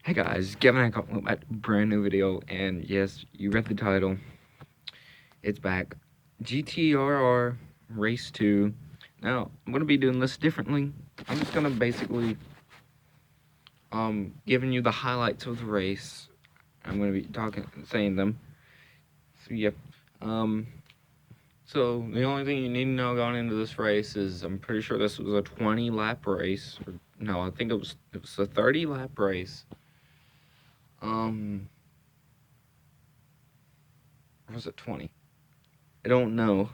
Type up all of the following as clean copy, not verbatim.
Hey guys, Kevin with my brand new video, and yes, you read the title. It's back. GTRR Race 2. Now, I'm gonna be doing this differently. I'm just gonna basically giving you the highlights of the race. I'm gonna be saying them. So yep. So the only thing you need to know going into this race is I'm pretty sure this was a 20 lap race. Or, no, I think it was a 30 lap race. Or was it 20? I don't know.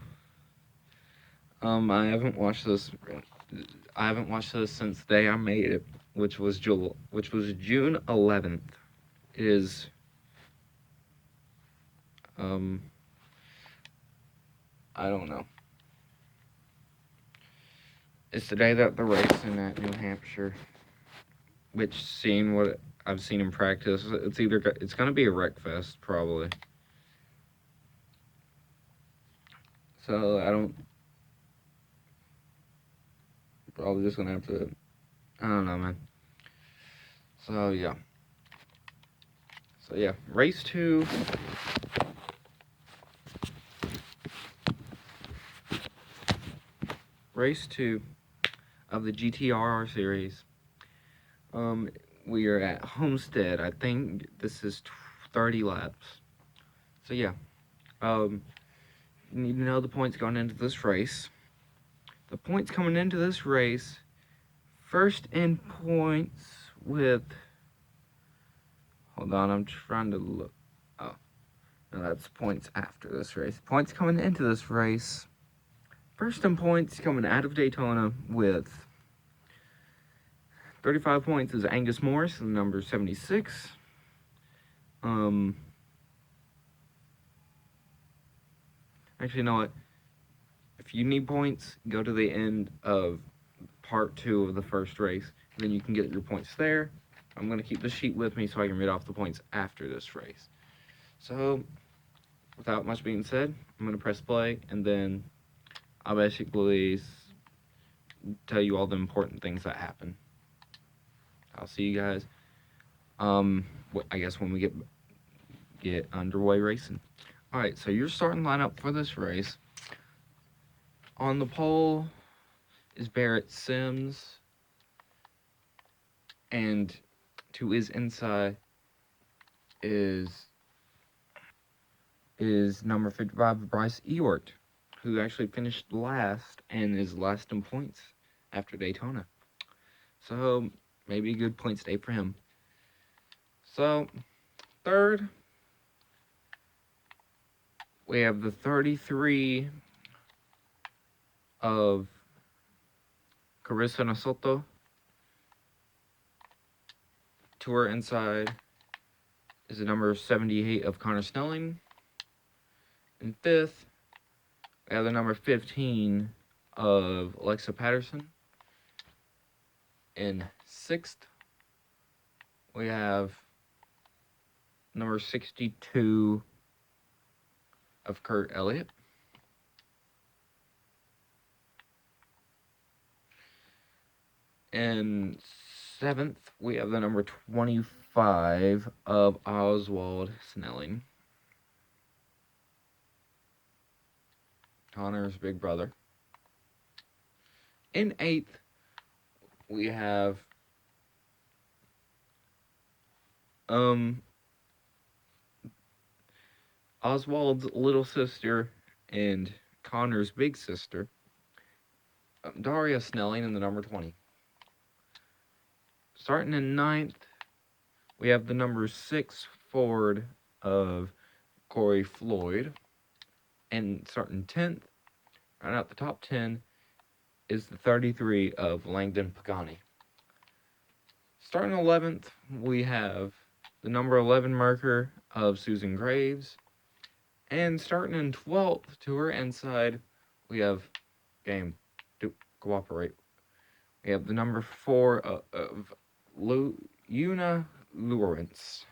I haven't watched this. I haven't watched this since the day I made it, which was June 11th. It is I don't know. It's the day that the race in at New Hampshire. Which, seeing what I've seen in practice, it's gonna be a wreck fest probably. So probably just gonna have to. I don't know, man. So yeah. Race 2. Race 2 of the GTRR series. We are at Homestead. I think this is 30 laps. So yeah. You need to know the points going into this race. The points coming into this race, first in points with, hold on, I'm trying to look. Oh, no, that's points after this race. Points coming into this race, first in points coming out of Daytona with 35 points is Angus Morris, number 76. Actually, you know what? If you need points, go to the end of part 2 of the first race. Then you can get your points there. I'm going to keep the sheet with me so I can read off the points after this race. So, without much being said, I'm going to press play, and then I'll basically tell you all the important things that happen. I'll see you guys, I guess when we get underway racing. Alright, so your starting lineup for this race. On the pole is Barrett Sims, and to his inside is number 55, Bryce Ewart, who actually finished last and is last in points after Daytona. So maybe a good points day for him. So third, we have the 33 of Carissa Nasoto. To her inside is the number 78 of Connor Snelling. In fifth, we have the number 15 of Alexa Patterson. In sixth, we have number 62 of Kurt Elliott. In seventh, we have the number 25 of Oswald Snelling, Connor's big brother. In eighth, we have Oswald's little sister and Connor's big sister, Daria Snelling, in the number 20. Starting in ninth, we have the number 6 Ford of Corey Floyd. And starting 10th, right out the top 10, is the 33 of Langdon Pagani. Starting 11th, we have the number 11 marker of Susan Graves. And starting in 12th, to her inside, we have cooperate. We have the number 4 of Una Lawrence.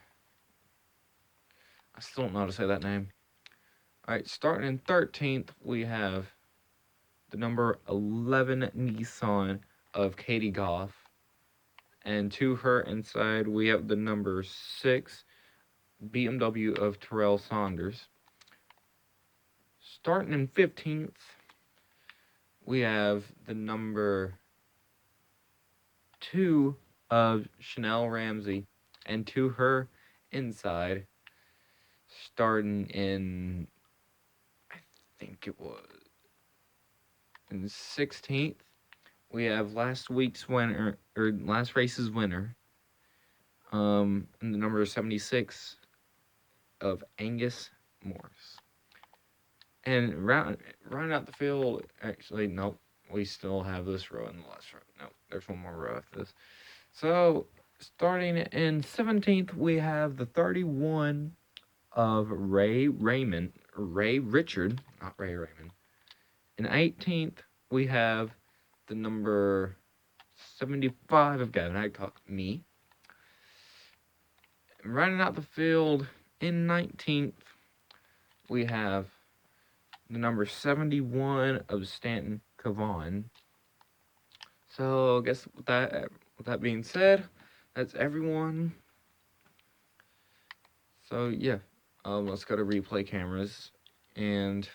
I still don't know how to say that name. Alright, starting in 13th, we have the number 11 Nissan of Katie Goff. And to her inside, we have the number 6 BMW of Terrell Saunders. Starting in 15th, we have the number 2 of Chanel Ramsey. And to her inside, starting in, I think it was in 16th, we have last race's winner, and the number 76 of Angus Morris. And round out the field, actually, nope, we still have this row in the last row. Nope, there's one more row after this. So, starting in 17th, we have the 31 of Ray Richard, not Ray Raymond. In 18th, we have the number 75 of Gavin Adcock, me. And rounding out the field in 19th, we have the number 71 of Stanton Cavan. So, I guess with that being said, that's everyone. So, yeah, let's go to replay cameras. And,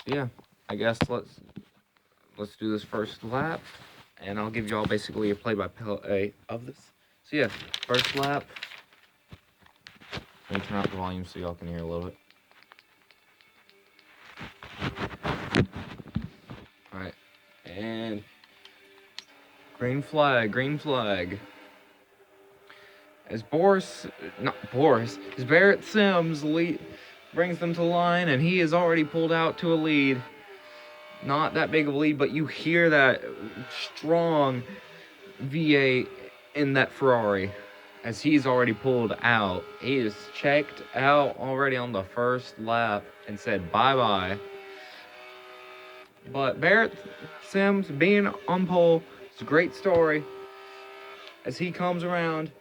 yeah, I guess let's do this first lap. And I'll give you all basically a play-by-play of this. So, yeah, first lap. Let me turn up the volume so y'all can hear a little bit. Alright, and green flag. As Barrett Sims brings them to the line, and he is already pulled out to a lead. Not that big of a lead, but you hear that strong V8 in that Ferrari. As he's already pulled out. He is checked out already on the first lap and said bye-bye. But Barrett Sims being on pole is a great story. As he comes around,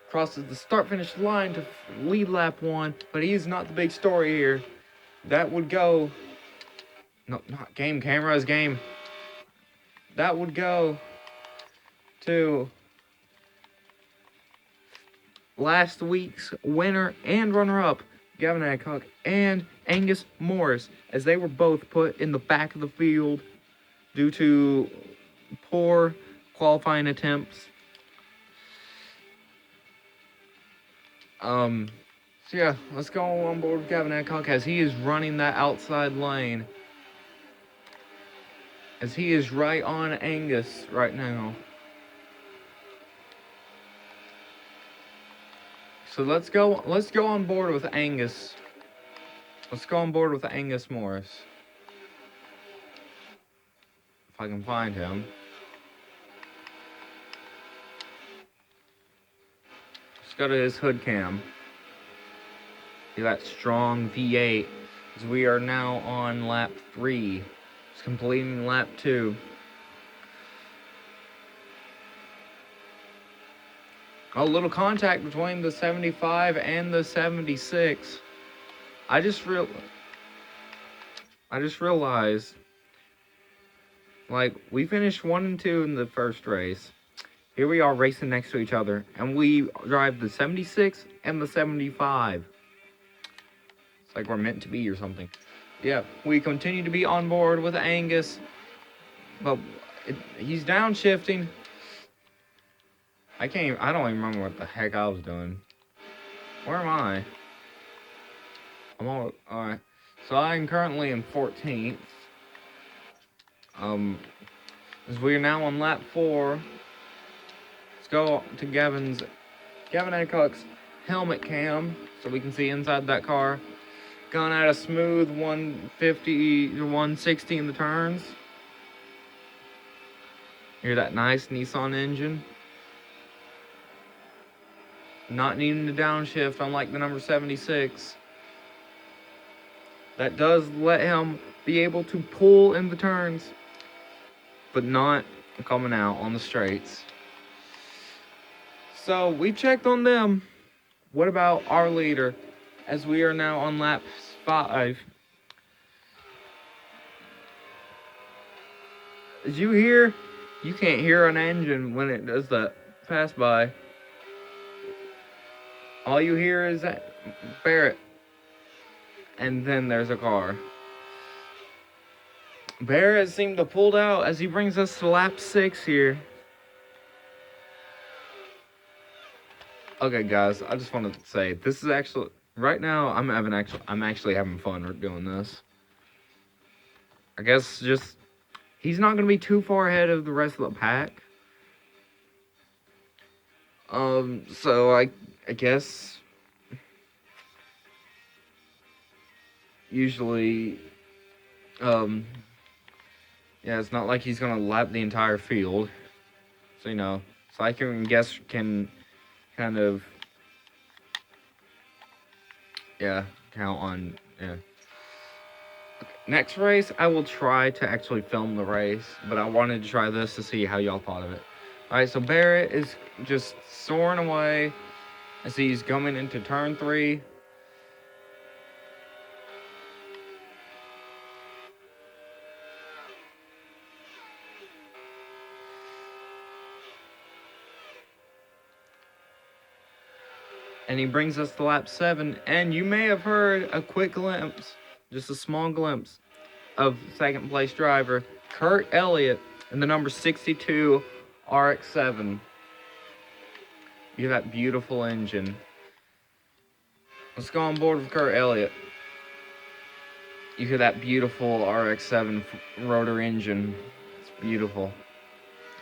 crosses the start-finish line to lead lap 1, but he's not the big story here. That would go... No, not game cameras, game. That would go to... last week's winner and runner-up, Gavin Adcock and Angus Morris, as they were both put in the back of the field due to poor qualifying attempts. So yeah, let's go on board with Gavin Adcock as he is running that outside lane. As he is right on Angus right now. So let's go on board with Angus. Let's go on board with Angus Morris. If I can find him. Let's go to his hood cam. See that strong V8. As we are now on lap 3. It's completing lap 2. A little contact between the 75 and the 76. I just realized, like, we finished 1 and 2 in the first race. Here we are racing next to each other, and we drive the 76 and the 75. It's like we're meant to be or something. Yeah, we continue to be on board with Angus, but he's downshifting. I don't even remember what the heck I was doing. Where am I? Alright. So I'm currently in 14th. As we are now on lap 4. Let's go to Gavin Adcock's helmet cam so we can see inside that car. Going at a smooth 150 to 160 in the turns. Hear that nice Nissan engine. Not needing to downshift, unlike the number 76. That does let him be able to pull in the turns, but not coming out on the straights. So we checked on them. What about our leader? As we are now on lap 5. As you hear You can't hear an engine when it does that pass by. All you hear is that Barrett. And then there's a car. Barrett seemed to pulled out as he brings us to lap 6 here. Okay, guys, I just wanted to say this is actually right now. I'm actually having fun doing this. I guess just he's not gonna be too far ahead of the rest of the pack. So I guess usually, yeah, it's not like he's gonna lap the entire field. So so I can kind of, yeah, count on, yeah. Next race, I will try to actually film the race, but I wanted to try this to see how y'all thought of it. Alright, so Barrett is just soaring away as he's coming into turn 3. And he brings us to lap 7, and you may have heard a quick glimpse, just a small glimpse, of second place driver Kurt Elliott in the number 62 RX-7. You have that beautiful engine. Let's go on board with Kurt Elliott. You hear that beautiful RX-7 rotor engine. It's beautiful.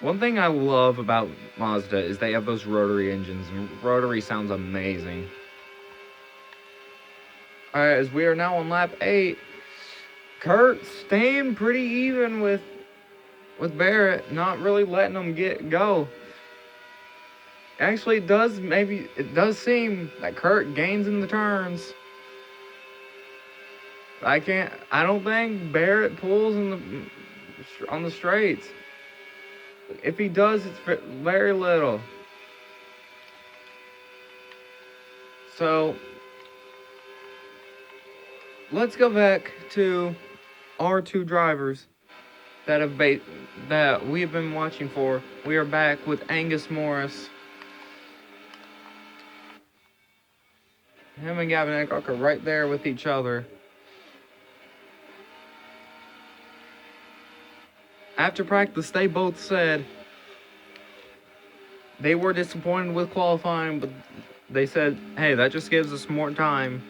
One thing I love about Mazda is they have those rotary engines, and rotary sounds amazing. Alright, as we are now on lap 8, Kurt staying pretty even with Barrett, not really letting him go. Actually, it does seem that Kurt gains in the turns. I don't think Barrett pulls on the straights. If he does, it's very little. So let's go back to our 2 drivers that we have been watching for. We are back with Angus Morris. Him and Gavin Hancock are right there with each other. After practice, they both said they were disappointed with qualifying, but they said, hey, that just gives us more time.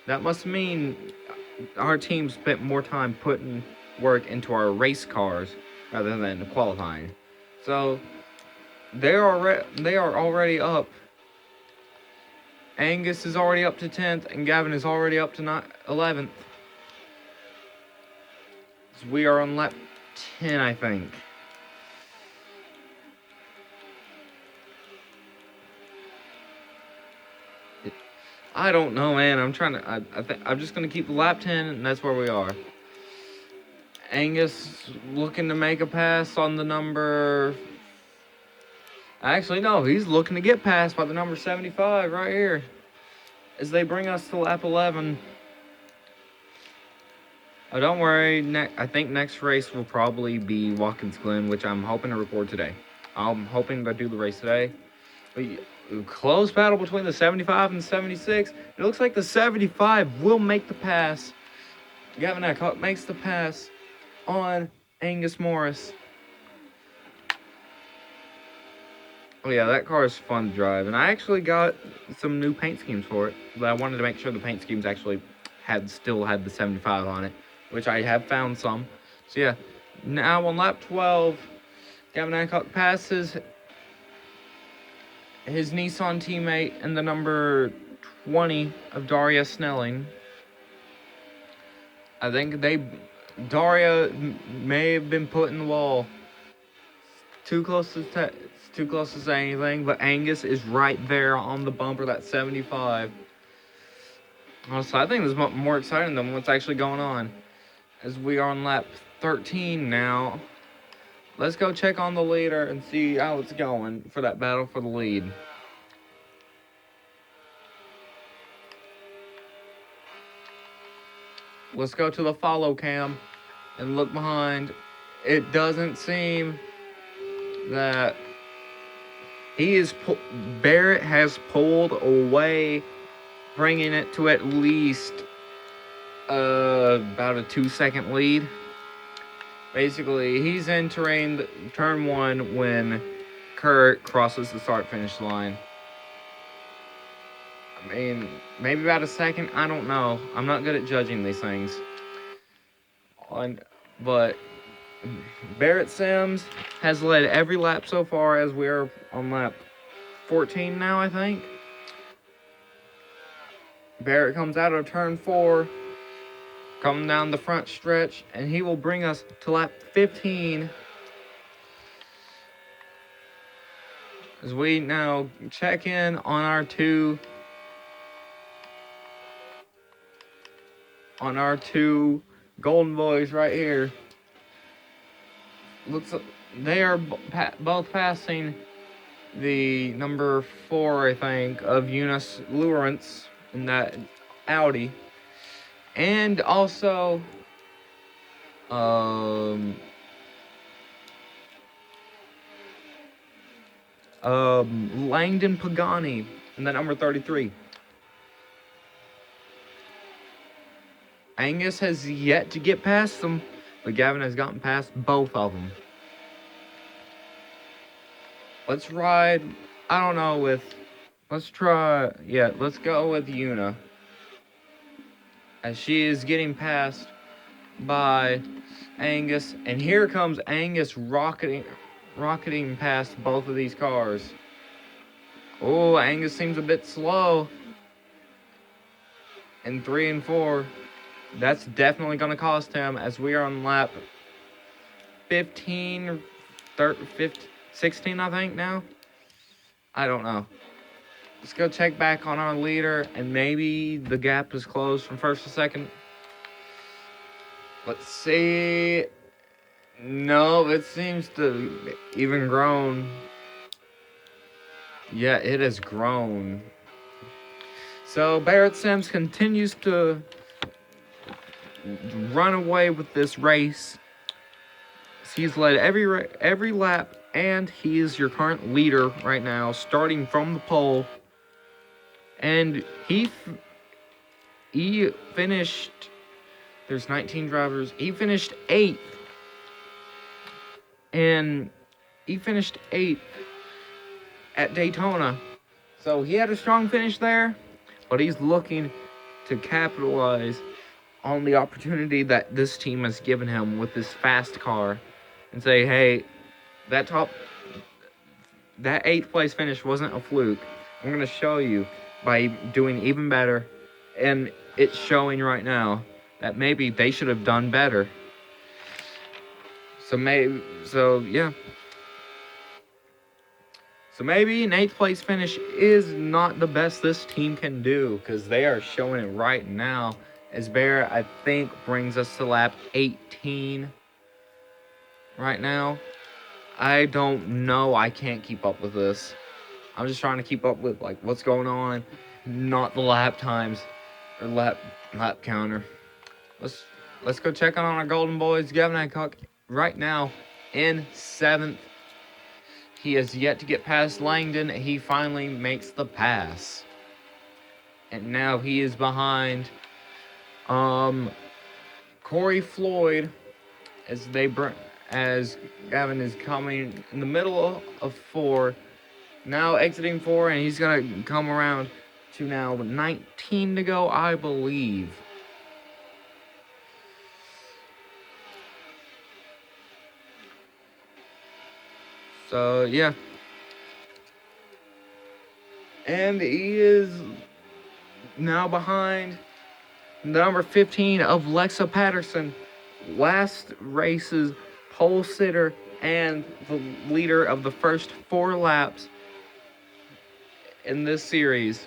That must mean our team spent more time putting work into our race cars rather than qualifying. So they are already up. Angus is already up to 10th, and Gavin is already up to 11th. So we are on lap 10, I think. I don't know, man. I'm just gonna keep the lap 10, and that's where we are. Angus looking to make a pass on the number. Actually, no, he's looking to get passed by the number 75 right here. As they bring us to lap 11. Oh, don't worry. I think next race will probably be Watkins Glen, which I'm hoping to record today. I'm hoping to do the race today. But close battle between the 75 and 76. It looks like the 75 will make the pass. Gavin Hancock makes the pass on Angus Morris. Oh yeah, that car is fun to drive, and I actually got some new paint schemes for it, but I wanted to make sure the paint schemes actually still had the 75 on it, which I have found some. So yeah, now on lap 12, Gavin Hancock passes his Nissan teammate in the number 20 of Daria Snelling. I think Daria may have been put in the wall. Too close to say anything, but Angus is right there on the bumper, that 75. Honestly, I think this is more exciting than what's actually going on. As we are on lap 13 now. Let's go check on the leader and see how it's going for that battle for the lead. Let's go to the follow cam and look behind. It doesn't seem that Barrett has pulled away, bringing it to at least about a 2-second lead. Basically, he's entering turn 1 when Kurt crosses the start-finish line. I mean, maybe about a second. I don't know. I'm not good at judging these things. But Barrett Sims has led every lap so far, as we are on lap 14 now, I think. Barrett comes out of turn 4, coming down the front stretch, and he will bring us to lap 15. As we now check in on our two golden boys right here. Looks like they are both passing the number 4, I think, of Eunice Lawrence in that Audi, and also Langdon Pagani in that number 33. Angus has yet to get past them, but Gavin has gotten past both of them. Let's ride, I don't know, let's go with Una, as she is getting passed by Angus, and here comes Angus rocketing past both of these cars. Oh, Angus seems a bit slow in 3 and 4. That's definitely going to cost him, as we are on lap 16, I think now. I don't know. Let's go check back on our leader, and maybe the gap is closed from first to second. Let's see. No, it seems to even grown. Yeah, it has grown. So Barrett Sims continues to run away with this race. He's led every lap, and he is your current leader right now, starting from the pole. And he finished. There's 19 drivers. He finished 8th. And he finished 8th at Daytona. So he had a strong finish there, but he's looking to capitalize on the opportunity that this team has given him with this fast car and say, hey, that 8th place finish wasn't a fluke. I'm going to show you by doing even better, and it's showing right now that maybe they should have done better. So maybe an 8th place finish is not the best this team can do, because they are showing it right now. As Barrett, I think, brings us to lap 18 right now. I don't know. I can't keep up with this. I'm just trying to keep up with what's going on, not the lap times or lap counter. Let's go check on our golden boys. Gavin Hancock right now in 7th. He has yet to get past Langdon. He finally makes the pass, and now he is behind Corey Floyd as Gavin is coming in the middle of 4, now exiting 4, and he's gonna come around to now 19 to go, I believe. So yeah, and he is now behind the number 15 of Lexa Patterson, last race's pole sitter and the leader of the first 4 laps in this series.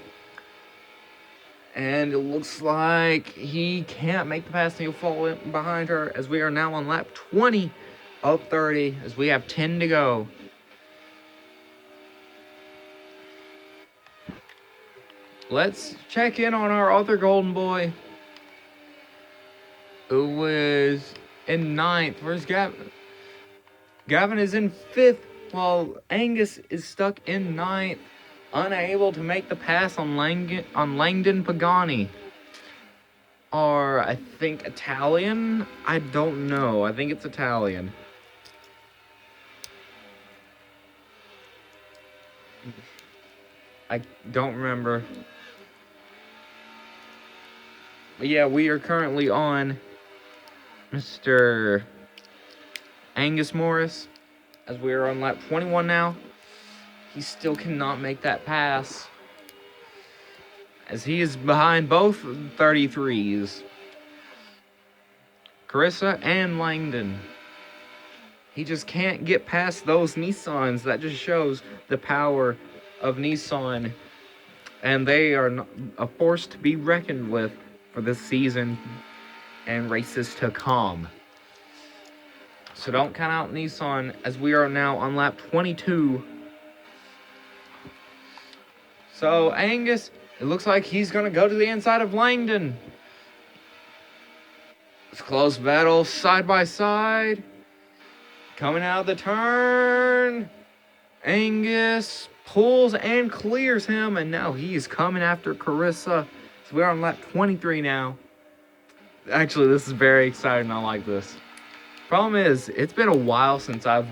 And it looks like he can't make the pass, and he'll fall in behind her, as we are now on lap 20 of 30, as we have 10 to go. Let's check in on our other golden boy, who is in 9th. Where's Gavin? Gavin is in 5th while Angus is stuck in 9th, unable to make the pass on Langdon Pagani. Or, I think, Italian? I don't know. I think it's Italian. I don't remember. But yeah, we are currently on Mr. Angus Morris, as we are on lap 21 now. He still cannot make that pass, as he is behind both 33s, Carissa and Langdon. He just can't get past those Nissans. That just shows the power of Nissan, and they are a force to be reckoned with for this season and races to come. So don't count out Nissan, as we are now on lap 22. So Angus, it looks like he's going to go to the inside of Langdon. It's a close battle, side by side. Coming out of the turn. Angus pulls and clears him, and now he is coming after Carissa. So we're on lap 23 now. Actually, this is very exciting. I like this. Problem is, it's been a while since I've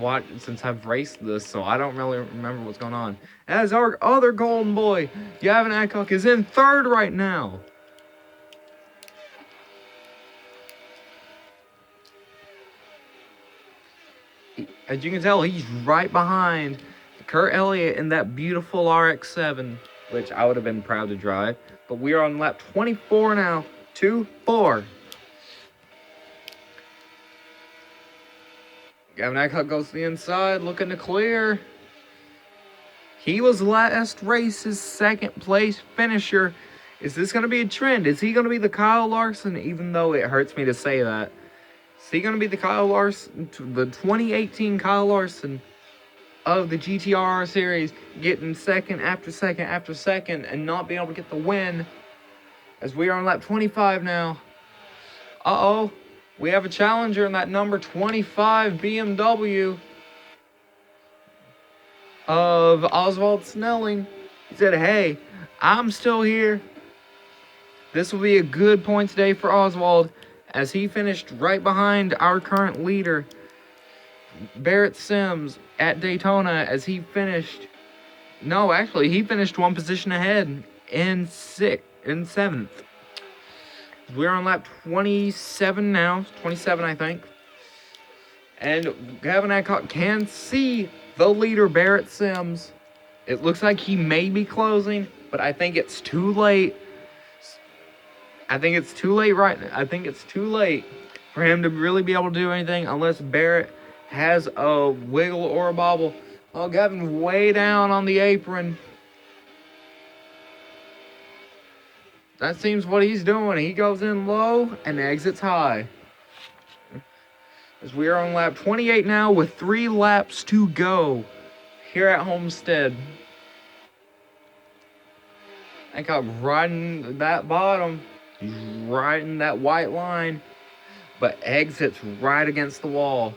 raced this, so I don't really remember what's going on. As our other golden boy, Gavin Adcock, is in 3rd right now. As you can tell, he's right behind Kurt Elliott in that beautiful RX-7, which I would have been proud to drive. But we are on lap 24 now, 2-4. Gavin Adcock goes to the inside, looking to clear. He was last race's 2nd place finisher. Is this going to be a trend? Is he going to be the Kyle Larson, even though it hurts me to say that? Is he going to be the Kyle Larson, the 2018 Kyle Larson of the GTRR series, getting 2nd after 2nd after 2nd and not being able to get the win? As we are on lap 25 now. Uh-oh. We have a challenger in that number 25 BMW of Oswald Snelling. He said, hey, I'm still here. This will be a good points day for Oswald, as he finished right behind our current leader, Barrett Sims, at Daytona, as he finished... No, actually, he finished 1 position ahead in 7th. We're on lap 27 now. 27, I think. And Gavin Adcock can see the leader, Barrett Sims. It looks like he may be closing, but I think it's too late. I think it's too late for him to really be able to do anything unless Barrett has a wiggle or a bobble. Oh, Gavin way down on the apron. That seems what he's doing. He goes in low and exits high. As we are on lap 28 now with 3 laps to go here at Homestead. Adcock riding that bottom. He's riding that white line, but exits right against the wall.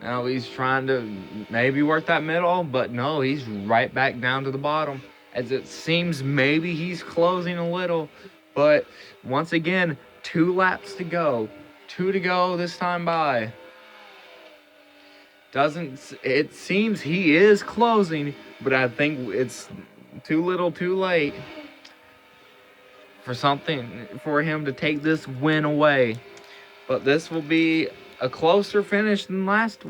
Now he's trying to maybe work that middle, but no, he's right back down to the bottom. As it seems maybe he's closing a little, but once again, 2 laps to go. 2 to go this time by. It seems he is closing, but I think it's too little too late for him to take this win away. But this will be a closer finish than last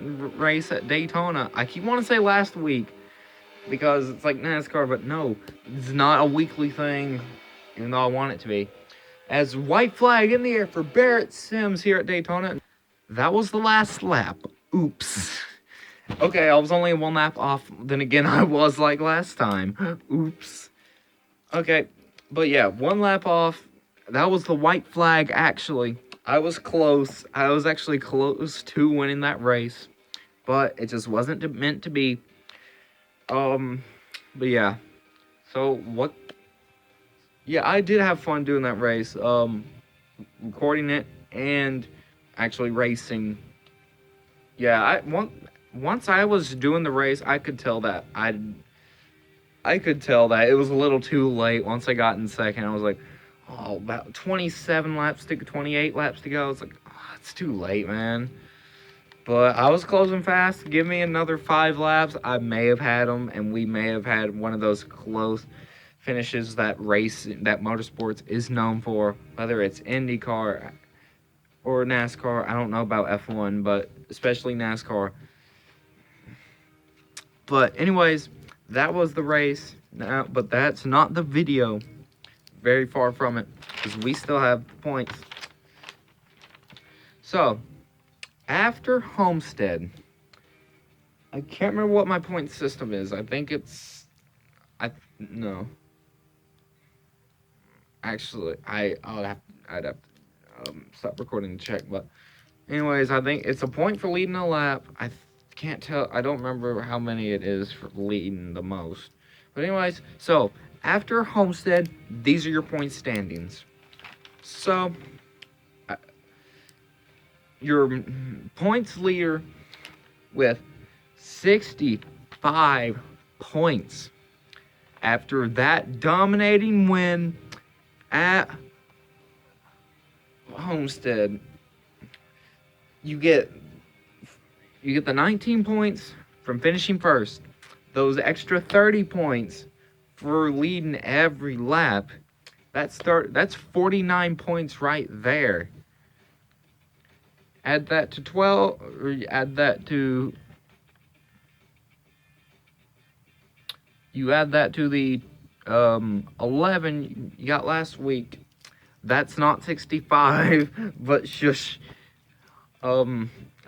race at Daytona. I keep wanting to say last week, because it's like NASCAR, but no, it's not a weekly thing, even though I want it to be. As white flag in the air for Barrett Sims here at Daytona. That was the last lap. Oops. Okay, I was only 1 lap off. Then again, I was like last time. Oops. Okay, but yeah, 1 lap off. That was the white flag, actually. I was close. I was actually close to winning that race, but it just wasn't meant to be. But yeah, so what? Yeah, I did have fun doing that race, recording it and actually racing. Yeah, once I was doing the race, I could tell that I could tell that it was a little too late. Once I got in second, I was like, oh, about 27 laps to 28 laps to go. I was like, oh, it's too late, man. But I was closing fast. Give me another 5 laps. I may have had them, and we may have had one of those close finishes that motorsports is known for, whether it's IndyCar or NASCAR. I don't know about F1, but especially NASCAR. But anyways, that was the race. Now, but that's not the video. Very far from it, because we still have points. So, after Homestead, I can't remember what my point system is. I think it's, no. Actually, I'd have to stop recording to check. But anyways, I think it's a point for leading a lap. I can't tell. I don't remember how many it is for leading the most. But anyways, so after Homestead, these are your point standings. So your points leader with 65 points. After that dominating win at Homestead, you get the 19 points from finishing first. Those extra 30 points for leading every lap. That's 49 points right there. Add that to 12, or add that to the 11 you got last week. That's not 65, but shush. I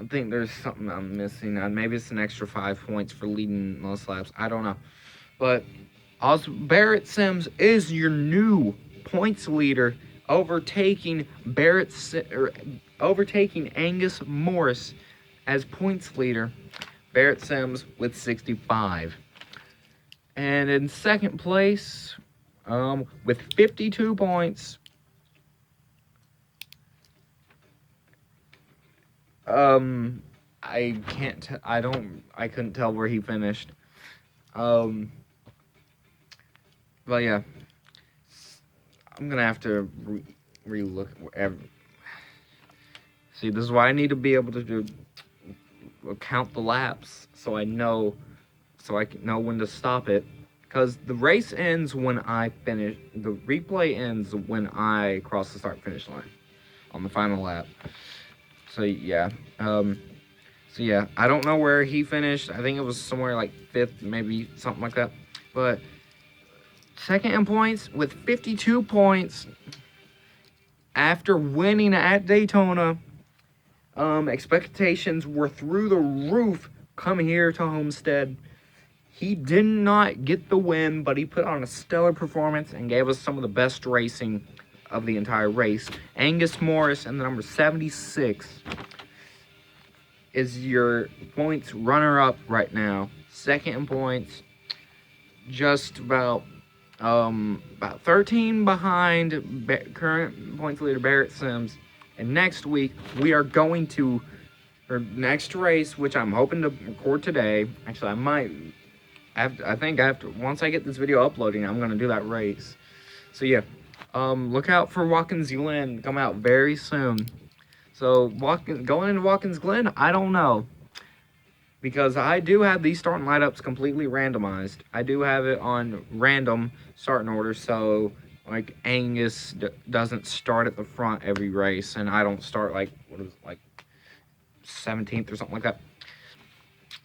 think there's something I'm missing. Maybe it's an extra 5 points for leading most laps. I don't know. But also, Barrett Sims is your new points leader, overtaking Angus Morris as points leader. Barrett Sims with 65. And in second place, with 52 points, I couldn't tell where he finished. But yeah, I'm gonna have to re-look. See, this is why I need to be able to count the laps, so I can know when to stop it. Because the race ends when I finish. The replay ends when I cross the start-finish line on the final lap. So yeah, I don't know where he finished. I think it was somewhere like 5th, maybe something like that. But second in points with 52 points after winning at Daytona. Expectations were through the roof coming here to Homestead. He did not get the win, but he put on a stellar performance and gave us some of the best racing of the entire race. Angus Morris and the number 76 is your points runner-up right now. Second in points, just about 13 behind current points leader Barrett Sims. And next week, we are going to our next race, which I'm hoping to record today. Actually, I think once I get this video uploading, I'm going to do that race. So yeah, look out for Watkins Glen, come out very soon. So going into Watkins Glen, I don't know, because I do have these starting lineups completely randomized. I do have it on random starting order, so like Angus doesn't start at the front every race, and I don't start like 17th or something like that.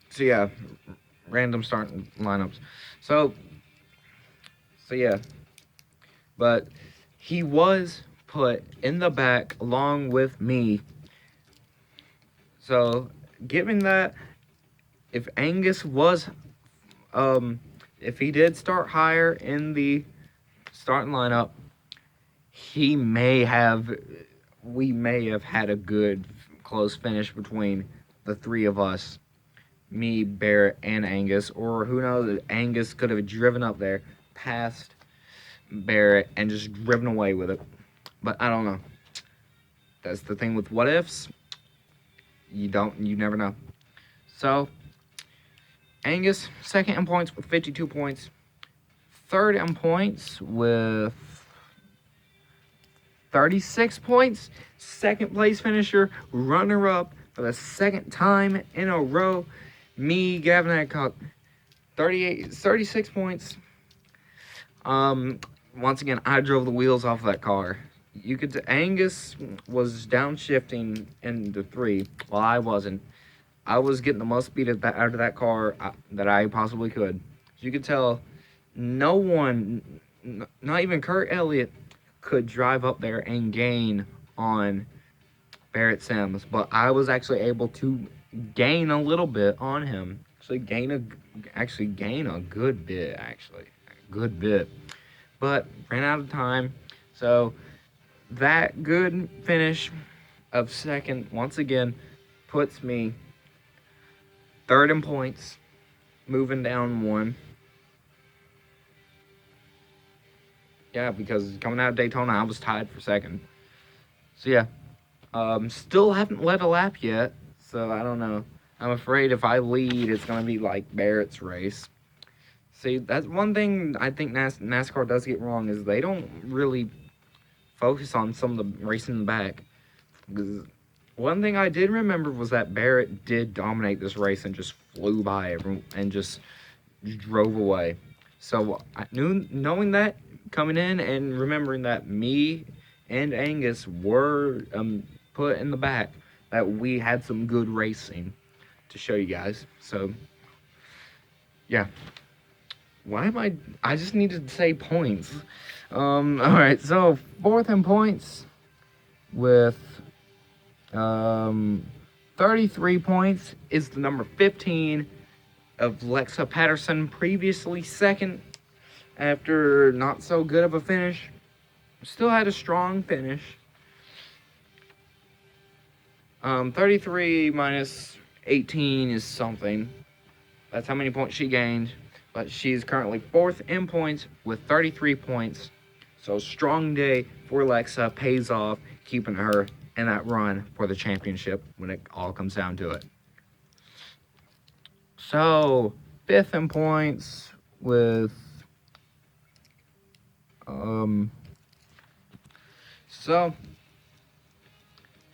So yeah, random starting lineups. So yeah, but he was put in the back along with me. So given that, if Angus was, if he did start higher in the starting lineup, we may have had a good close finish between the three of us, me, Barrett, and Angus. Or who knows, Angus could have driven up there past Barrett and just driven away with it. But I don't know. That's the thing with what ifs. You never know. So, Angus, second in points with 52 points. Third in points with 36 points. Second place finisher, runner-up for the second time in a row. Me, Gavin Adcock, 36 points. Once again, I drove the wheels off of that car. You could Angus was downshifting into 3, while I wasn't. I was getting the most speed out of that car that I possibly could. You could tell no one, not even Kurt Elliott, could drive up there and gain on Barrett Sims, but I was actually able to gain a little bit on him. Gain a good bit. But ran out of time. So that good finish of second once again puts me third in points, moving down 1. Yeah, because coming out of Daytona, I was tied for second. So yeah, still haven't led a lap yet, so I don't know. I'm afraid if I lead, it's going to be like Barrett's race. See, that's one thing I think NASCAR does get wrong, is they don't really focus on some of the racing in the back. Because one thing I did remember was that Barrett did dominate this race and just flew by everyone and just drove away. So knowing that coming in and remembering that me and Angus were put in the back, that we had some good racing to show you guys. So yeah, why am I just needed to say points. All right, so fourth in points with 33 points is the number 15 of Lexa Patterson, previously second after not so good of a finish. Still had a strong finish. 33 minus 18 is something. That's how many points she gained. But she's currently fourth in points with 33 points. So strong day for Lexa, pays off, keeping her in that run for the championship when it all comes down to it. So, fifth in points with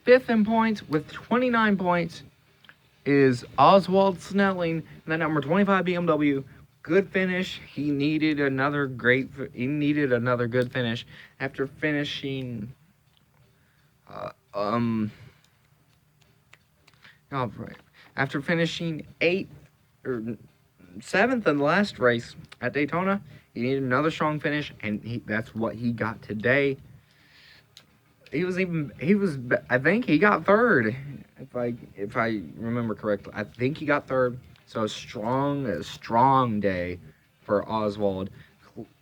fifth in points with 29 points is Oswald Snelling, the number 25 BMW. Good finish. He needed another good finish after finishing after finishing 8th or 7th in the last race at Daytona. He needed another strong finish, and that's what he got today. I think he got third, if I remember correctly. I think he got third. So a strong day for Oswald.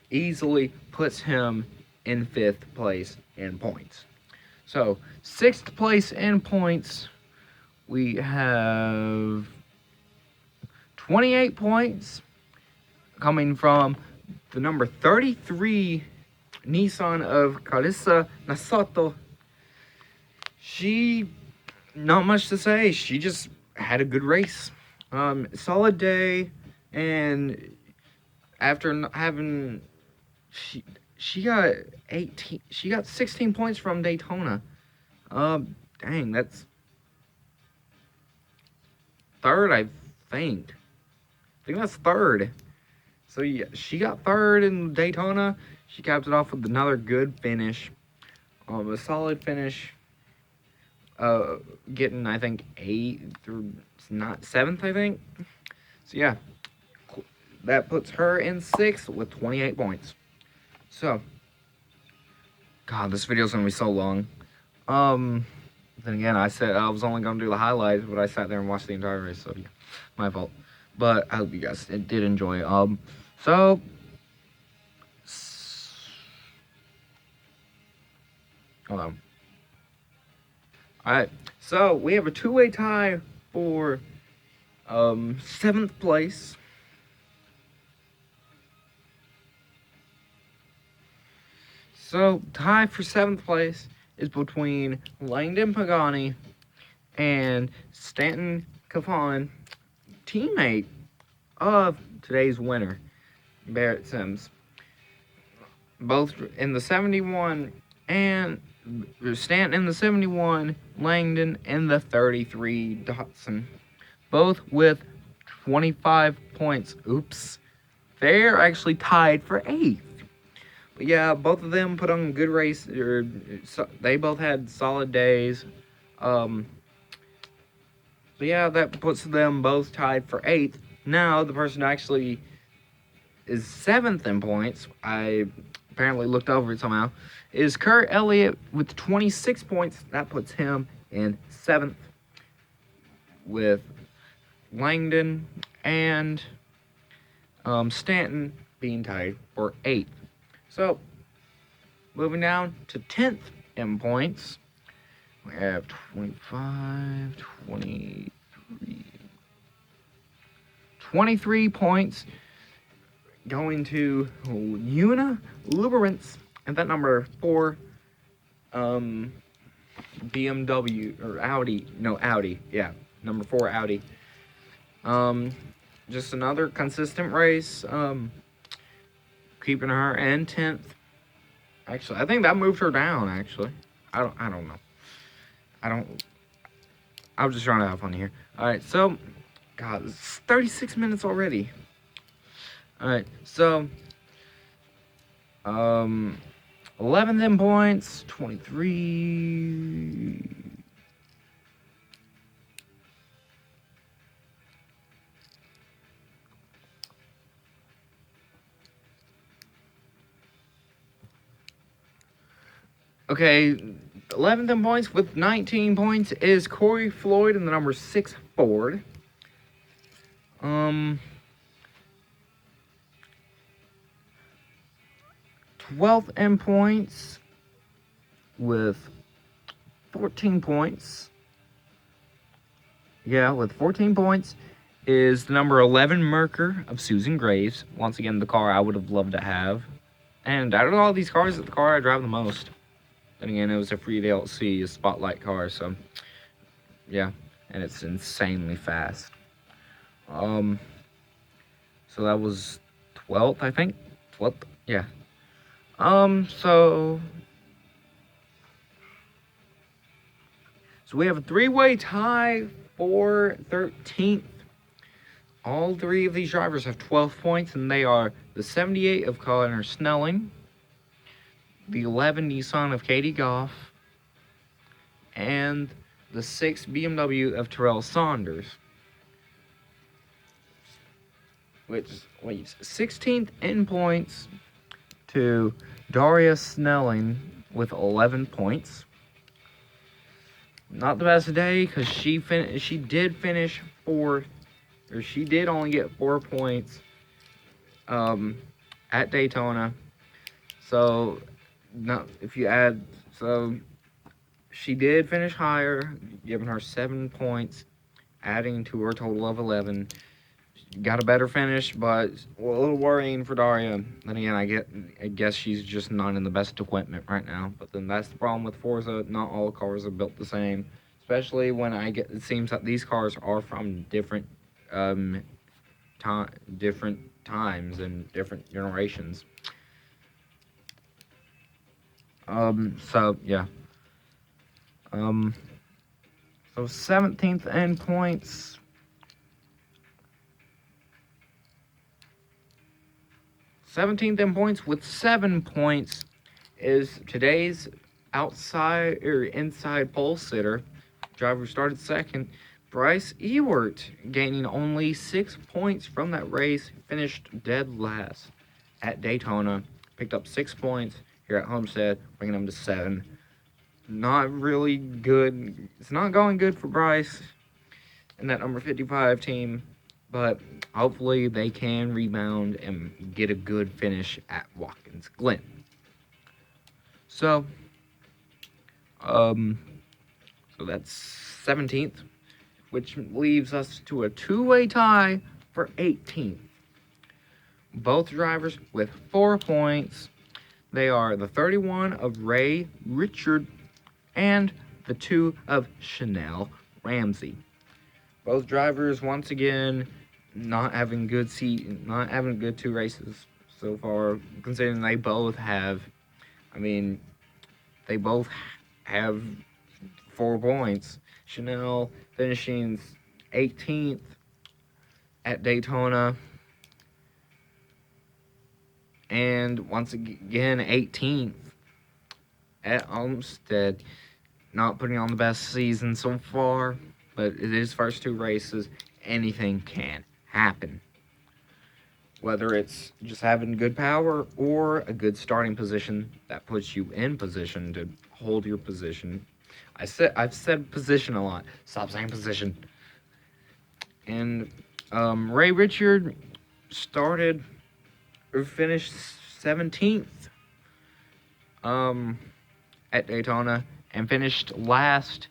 Easily puts him in 5th place in points. So 6th place in points, we have 28 points coming from the number 33 Nissan of Carissa Nasato. She, not much to say. She just had a good race. Solid day, and after having, she got 16 points from Daytona. Dang, that's third, I think. That's third. So yeah, she got third in Daytona. She capped it off with another good finish. A solid finish. Getting, I think, 8th or not 7th, I think. So yeah, that puts her in 6th with 28 points. So, God, this video's gonna be so long. Then again, I said I was only gonna do the highlights, but I sat there and watched the entire race, so yeah, my fault. But I hope you guys did enjoy. So. Hold on. Alright, so we have a two-way tie for 7th place. So, tie for 7th place is between Langdon Pagani and Stanton Cafon. teammate of today's winner, Barrett Sims. Both in the 71 and Stanton in the 71, Langdon in the 33 Dotson. Both with 25 points. Oops. They're actually tied for 8th. But yeah, both of them put on good race. They both had solid days. But yeah, that puts them both tied for 8th. Now, the person actually is 7th in points, I apparently looked over it somehow, is Kurt Elliott with 26 points. That puts him in 7th, with Langdon and Stanton being tied for 8th. So, moving down to 10th in points, we have 25, 23 points going to Una Luberance, and that number 4 BMW or Audi, yeah, number 4 Audi. Just another consistent race, keeping her in 10th. Actually, I think that moved her down, actually. I don't know. I'm just trying to have fun here. Alright, so, God, it's 36 minutes already. Alright, so, 11th in points, 23. Okay, 11th in points with 19 points is Corey Floyd in the number 6 Ford. 12th in points with 14 points. Yeah, with 14 points is the number 11 Merker of Susan Graves. Once again, the car I would have loved to have. And out of all these cars, it's the car I drive the most. Then again, it was a free DLC, a spotlight car, so yeah, and it's insanely fast. So that was 12th, I think. 12th, yeah. So we have a 3-way tie for 13th. All 3 of these drivers have 12 points, and they are the 78 of Connor Snelling, the 11 Nissan of Katie Goff, and the 6 BMW of Terrell Saunders. Which leaves 16th in points to Daria Snelling with 11 points. Not the best day, because she did finish 4th, or she did only get 4 points at Daytona. So she did finish higher, giving her 7 points, adding to her total of 11. She got a better finish, but a little worrying for Daria. Then again, I guess she's just not in the best equipment right now. But then that's the problem with Forza. Not all cars are built the same, especially when it seems that these cars are from different times and different generations. So yeah. So 17th in points. 17th in points with 7 points is today's inside pole sitter. Driver started 2nd. Bryce Ewert, gaining only 6 points from that race, finished dead last at Daytona. Picked up 6 points here at Homestead, bringing them to 7. Not really good. It's not going good for Bryce and that number 55 team, but hopefully they can rebound and get a good finish at Watkins Glen. So that's 17th, which leaves us to a 2-way tie for 18th. Both drivers with 4 points. They are the 31 of Ray Richard and the 2 of Chanel Ramsey. Both drivers, once again, not having good two races so far, considering they both have, I mean, they both have 4 points. Chanel finishing 18th at Daytona, and once again 18th at Homestead. Not putting on the best season so far, but it is first 2 races. Anything can happen. Whether it's just having good power or a good starting position that puts you in position to hold your position. I've said position a lot. Stop saying position. And Ray Richard finished 17th at Daytona and finished last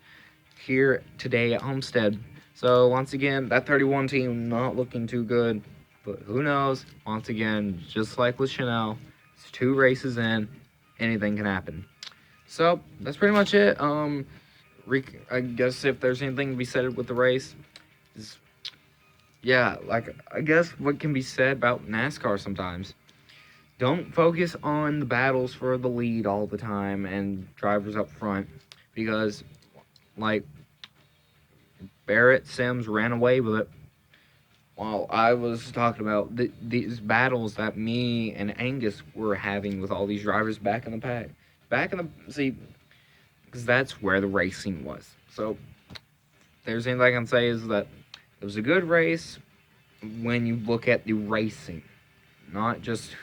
here today at Homestead. So once again, that 31 team not looking too good, but who knows? Once again, just like with Chanel, it's 2 races in, anything can happen. So that's pretty much it. I guess if there's anything to be said with the race, I guess what can be said about NASCAR sometimes. Don't focus on the battles for the lead all the time and drivers up front, because like Barrett Sims ran away with it, while I was talking about these battles that me and Angus were having with all these drivers back in the pack, because that's where the racing was. So if there's anything I can say is that it was a good race when you look at the racing, not just.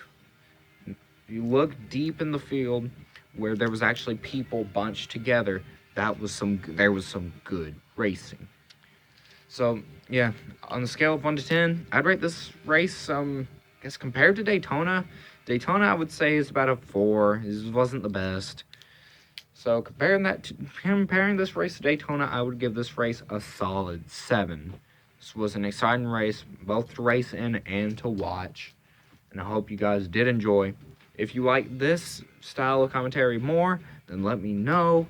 You look deep in the field where there was actually people bunched together. There was some good racing. So yeah, on the scale of 1 to 10, I'd rate this race. I guess compared to Daytona, I would say is about a 4. It wasn't the best. So comparing this race to Daytona, I would give this race a solid 7. This was an exciting race, both to race in and to watch, and I hope you guys did enjoy. If you like this style of commentary more, then let me know.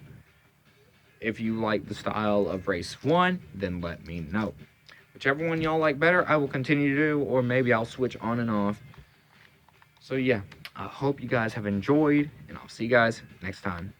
If you like the style of race 1, then let me know. Whichever one y'all like better, I will continue to do, or maybe I'll switch on and off. So yeah, I hope you guys have enjoyed, and I'll see you guys next time.